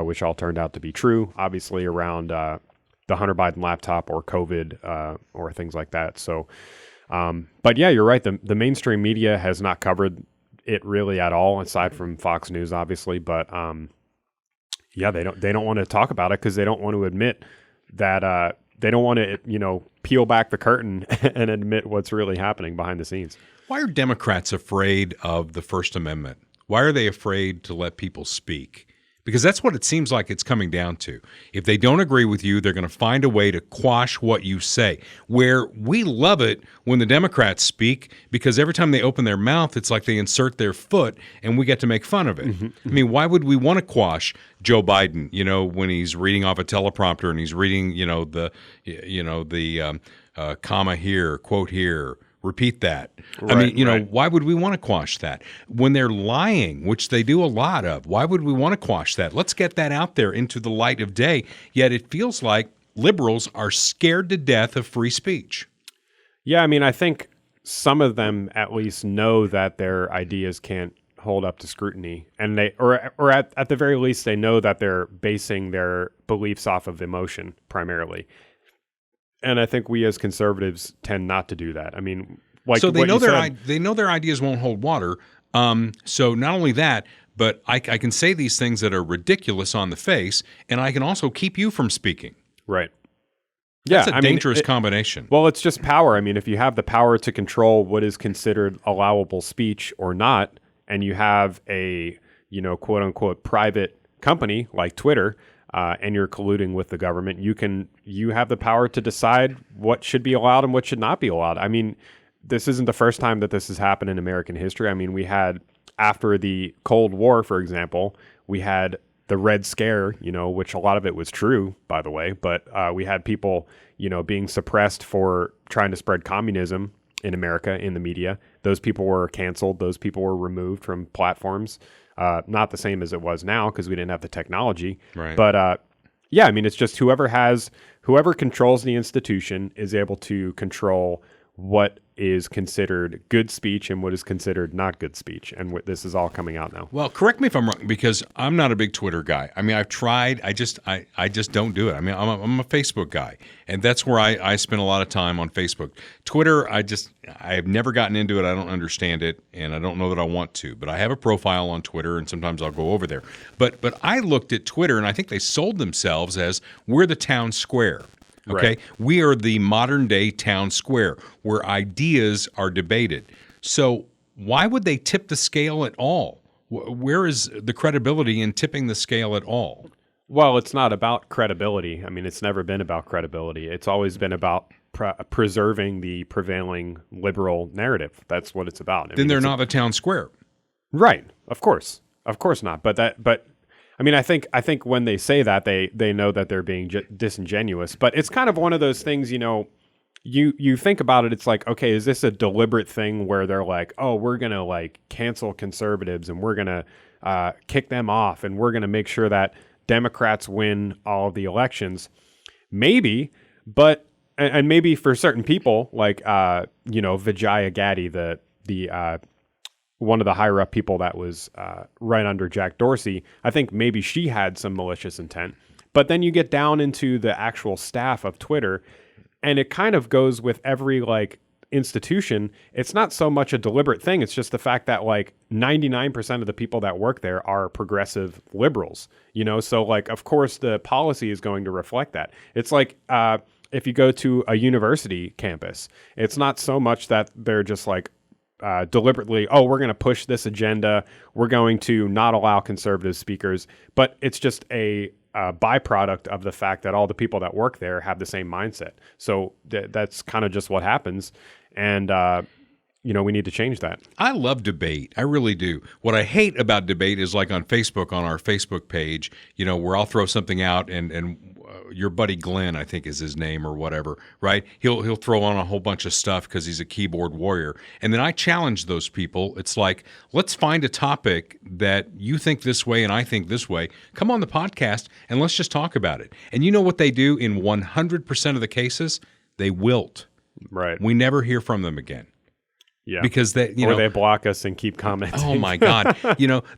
which all turned out to be true, obviously around the Hunter Biden laptop or COVID or things like that. So, but yeah, you're right. The mainstream media has not covered it really at all, aside from Fox News, obviously. But yeah, they don't want to talk about it because they don't want to admit that they don't want to, peel back the curtain and admit what's really happening behind the scenes. Why are Democrats afraid of the First Amendment? Why are they afraid to let people speak? Because that's what it seems like it's coming down to. If they don't agree with you, they're going to find a way to quash what you say. Where we love it when the Democrats speak, because every time they open their mouth, it's like they insert their foot and we get to make fun of it. I mean, why would we want to quash Joe Biden, when he's reading off a teleprompter and he's reading, the comma here, quote here, repeat that. Right, I mean, why would we want to quash that? When they're lying, which they do a lot of, why would we want to quash that? Let's get that out there into the light of day. Yet it feels like liberals are scared to death of free speech. Yeah, I think some of them at least know that their ideas can't hold up to scrutiny, and they, or at the very least, they know that they're basing their beliefs off of emotion primarily. And I think we as conservatives tend not to do that. So they know their ideas won't hold water. So not only that, but I can say these things that are ridiculous on the face, and I can also keep you from speaking. Right. That's a dangerous combination. Well, it's just power. I mean, if you have the power to control what is considered allowable speech or not, and you have a, quote unquote private company like Twitter, and you're colluding with the government, you have the power to decide what should be allowed and what should not be allowed. I mean, this isn't the first time that this has happened in American history. I mean, we had, after the Cold War, for example, we had the Red Scare, which a lot of it was true, by the way, but we had people, being suppressed for trying to spread communism in America in the media. Those people were canceled. Those people were removed from platforms. Not the same as it was now because we didn't have the technology. Right. But yeah, I mean, it's just whoever controls the institution is able to control what is considered good speech and what is considered not good speech. And this is all coming out now. Well, correct me if I'm wrong, because I'm not a big Twitter guy. I mean, I've tried. I just don't do it. I mean, I'm a Facebook guy, and that's where I spend a lot of time on Facebook. Twitter, I've never gotten into it. I don't understand it, and I don't know that I want to. But I have a profile on Twitter, and sometimes I'll go over there. But I looked at Twitter, and I think they sold themselves as we're the town square. Okay, Right. We are the modern day town square where ideas are debated. So why would they tip the scale at all? Where is the credibility in tipping the scale at all? Well, it's not about credibility. I mean, it's never been about credibility. It's always been about preserving the prevailing liberal narrative. That's what it's about. Then they're not the town square. Right. Of course not. But I mean, I think when they say that, they know that they're being disingenuous. But it's kind of one of those things, you think about it. It's like, okay, is this a deliberate thing where they're like, oh, we're going to like cancel conservatives and we're going to kick them off and we're going to make sure that Democrats win all of the elections? Maybe, but and maybe for certain people like, Vijaya Gadde, the one of the higher up people that was right under Jack Dorsey, I think maybe she had some malicious intent. But then you get down into the actual staff of Twitter, and it kind of goes with every like institution. It's not so much a deliberate thing. It's just the fact that like 99% of the people that work there are progressive liberals, so like, of course the policy is going to reflect that. It's like, if you go to a university campus, it's not so much that they're just like, deliberately, we're going to push this agenda. We're going to not allow conservative speakers. But it's just a byproduct of the fact that all the people that work there have the same mindset. So that's kind of just what happens. And, we need to change that. I love debate. I really do. What I hate about debate is like on Facebook, on our Facebook page, where I'll throw something out and your buddy Glenn, I think is his name or whatever, right? He'll throw on a whole bunch of stuff because he's a keyboard warrior. And then I challenge those people. It's like, let's find a topic that you think this way and I think this way. Come on the podcast and let's just talk about it. And you know what they do in 100% of the cases? They wilt. Right. We never hear from them again. Yeah. Because they block us and keep commenting. Oh my God.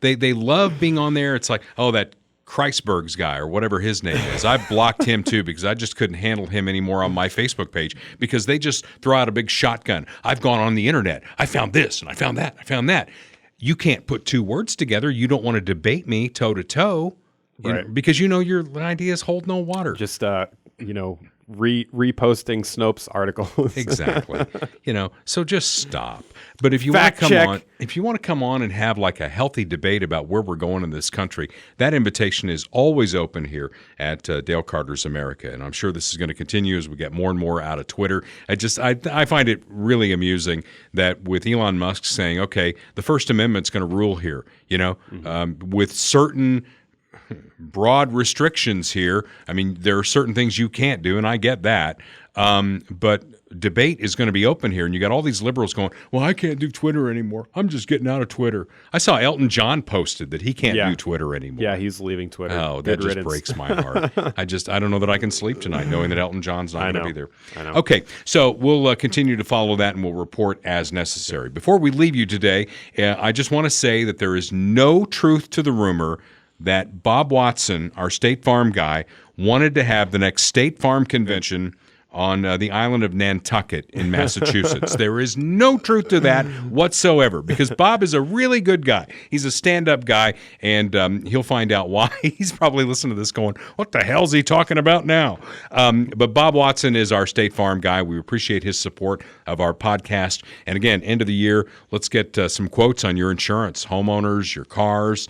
They love being on there. It's like, oh, that Kreisberg's guy or whatever his name is. I blocked him too because I just couldn't handle him anymore on my Facebook page because they just throw out a big shotgun. I've gone on the internet. I found this and I found that. I found that. You can't put two words together. You don't want to debate me toe to toe, because your ideas hold no water. Just reposting Snopes articles. Exactly. So just stop. But if you want to come on and have like a healthy debate about where we're going in this country, that invitation is always open here at Dale Carter's America. And I'm sure this is going to continue as we get more and more out of Twitter. I find it really amusing that with Elon Musk saying, okay, the First Amendment's going to rule here, with certain broad restrictions here. I mean, there are certain things you can't do, and I get that. But debate is going to be open here, and you got all these liberals going, well, I can't do Twitter anymore. I'm just getting out of Twitter. I saw Elton John posted that he can't do Twitter anymore. Yeah, he's leaving Twitter. Oh, that just breaks my heart. I don't know that I can sleep tonight knowing that Elton John's not going to be there. I know. Okay, so we'll continue to follow that, and we'll report as necessary. Before we leave you today, I just want to say that there is no truth to the rumor that Bob Watson, our State Farm guy, wanted to have the next State Farm convention on the island of Nantucket in Massachusetts. There is no truth to that whatsoever, because Bob is a really good guy. He's a stand-up guy, and he'll find out why. He's probably listening to this going, what the hell's he talking about now? But Bob Watson is our State Farm guy. We appreciate his support of our podcast. And again, end of the year, let's get some quotes on your insurance, homeowners, your cars.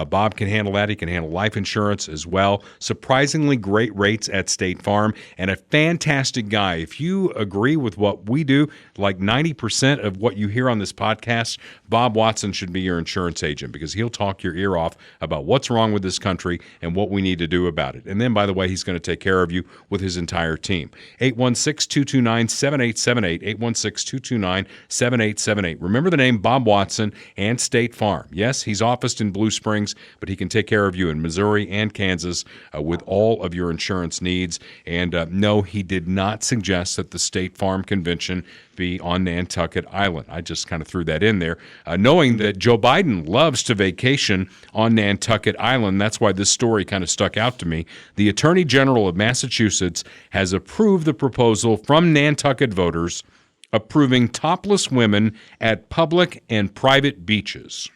Bob can handle that. He can handle life insurance as well. Surprisingly great rates at State Farm, and a fantastic guy. If you agree with what we do, like 90% of what you hear on this podcast, Bob Watson should be your insurance agent, because he'll talk your ear off about what's wrong with this country and what we need to do about it. And then, by the way, he's going to take care of you with his entire team. 816-229-7878, 816-229-7878. Remember the name Bob Watson and State Farm. Yes, he's officed in Blue Springs, but he can take care of you in Missouri and Kansas with all of your insurance needs. And no, he did not suggest that the State Farm Convention be on Nantucket Island. I just kind of threw that in there, knowing that Joe Biden loves to vacation on Nantucket Island. That's why this story kind of stuck out to me. The Attorney General of Massachusetts has approved the proposal from Nantucket voters approving topless women at public and private beaches.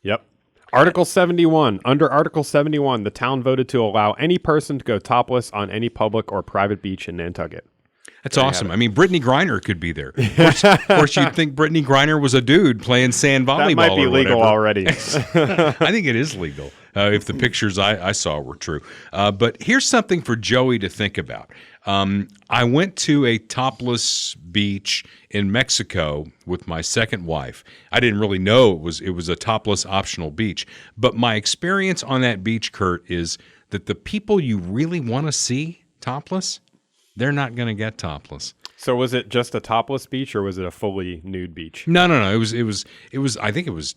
Yep. Article 71. Under Article 71, the town voted to allow any person to go topless on any public or private beach in Nantucket. That's awesome. I mean, Brittany Griner could be there. Of course, you'd think Brittany Griner was a dude playing sand volleyball. That might be legal already. I think it is legal if the pictures I saw were true. But here's something for Joey to think about. I went to a topless beach in Mexico with my second wife. I didn't really know it was a topless optional beach. But my experience on that beach, Kurt, is that the people you really want to see topless, they're not going to get topless. So was it just a topless beach, or was it a fully nude beach? No. It was. I think it was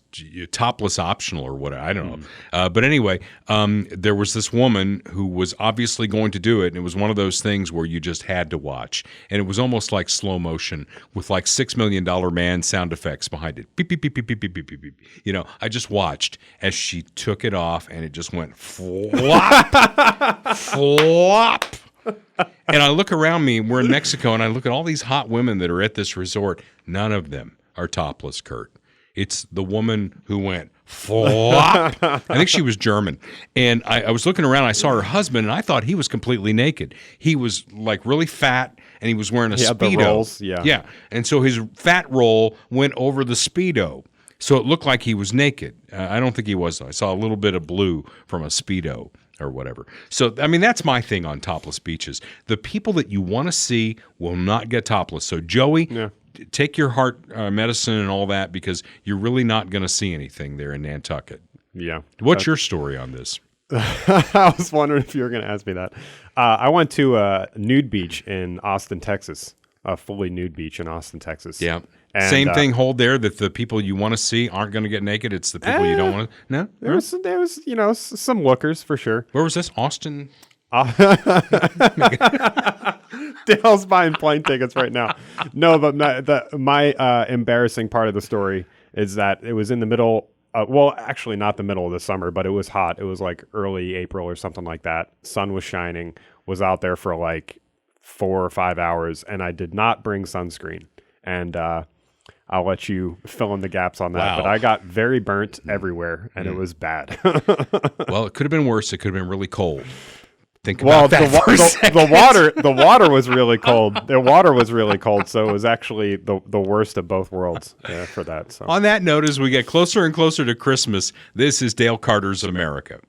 topless optional or whatever. I don't know. But anyway, there was this woman who was obviously going to do it, and it was one of those things where you just had to watch, and it was almost like slow motion with like $6 Million Man sound effects behind it. Beep beep beep beep beep beep beep beep beep. You know, I just watched as she took it off, and it just went flop, flop. And I look around me, we're in Mexico, and I look at all these hot women that are at this resort. None of them are topless, Kurt. It's the woman who went flop. I think she was German. And I was looking around, I saw her husband, and I thought he was completely naked. He was like really fat, and he was wearing a Speedo. The rolls, yeah. Yeah. And so his fat roll went over the Speedo. So it looked like he was naked. I don't think he was, though. I saw a little bit of blue from a Speedo or whatever. So, I mean, that's my thing on topless beaches. The people that you want to see will not get topless. So, Joey, take your heart medicine and all that, because you're really not going to see anything there in Nantucket. Yeah. What's your story on this? I was wondering if you were going to ask me that. I went to a nude beach in Austin, Texas, a fully nude beach in Austin, Texas. Yeah. And, same thing hold there, that the people you want to see aren't going to get naked. It's the people you don't want to. No? There was, you know, some lookers for sure. Where was this? Austin? Dale's buying plane tickets right now. No, but my embarrassing part of the story is that it was in the middle. Well, actually not the middle of the summer, but it was hot. It was like early April or something like that. Sun was shining. Was out there for like 4 or 5 hours, and I did not bring sunscreen. And I'll let you fill in the gaps on that. Wow. But I got very burnt everywhere, and it was bad. Well, it could have been worse. It could have been really cold. Think about that for a second. The water was really cold. The water was really cold, so it was actually the worst of both worlds for that. So. On that note, as we get closer and closer to Christmas, this is Dale Carter's America.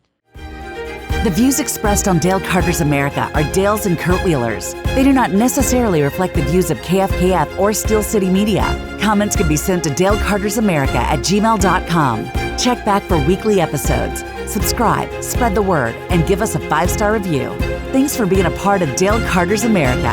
The views expressed on Dale Carter's America are Dale's and Kurt Wheeler's. They do not necessarily reflect the views of KFKF or Steel City Media. Comments can be sent to DaleCartersAmerica@gmail.com. Check back for weekly episodes. Subscribe, spread the word, and give us a 5-star review. Thanks for being a part of Dale Carter's America.